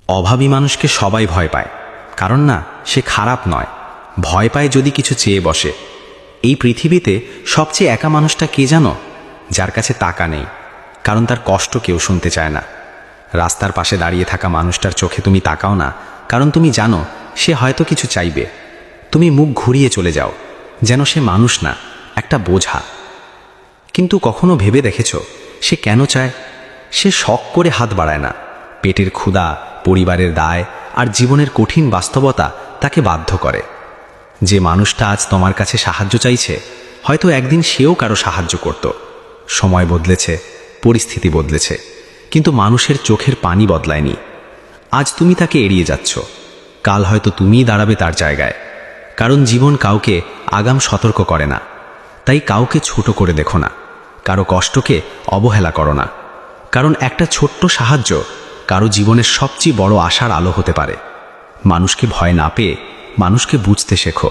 অভাবী মানুষকে সবাই ভয় পায়, কারণ না সে খারাপ নয়, ভয় পায় যদি কিছু চেয়ে বসে। এই পৃথিবীতে সবচেয়ে একা মানুষটা কে জানো? যার কাছে টাকা নেই, কারণ তার কষ্ট কেউ শুনতে চায় না। রাস্তার পাশে দাঁড়িয়ে থাকা মানুষটার চোখে তুমি তাকাও না, কারণ তুমি জানো সে হয়তো কিছু চাইবে। তুমি মুখ ঘুরিয়ে চলে যাও, যেন সে মানুষ না, একটা বোঝা। কিন্তু কখনো ভেবে দেখেছ সে কেন চায়? সে শখ করে হাত বাড়ায় না, পেটের ক্ষুধা, পরিবারের দায় আর জীবনের কঠিন বাস্তবতা তাকে বাধ্য করে। যে মানুষটা আজ তোমার কাছে সাহায্য চাইছে, হয়তো একদিন সেও কারো সাহায্য করত। সময় বদলেছে, পরিস্থিতি বদলেছে, কিন্তু মানুষের চোখের পানি বদলায়নি। আজ তুমি তাকে এড়িয়ে যাচ্ছ, কাল হয়তো তুমিই দাঁড়াবে তার জায়গায়। কারণ জীবন কাউকে আগাম সতর্ক করে না। তাই কাউকে ছোট করে দেখো না, কারো কষ্টকে অবহেলা করো না। কারণ একটা ছোট্ট সাহায্য কারো জীবনের সবচেয়ে বড় আশার আলো হতে পারে। মানুষকে ভয় না পেয়ে মানুষকে বুঝতে শেখো।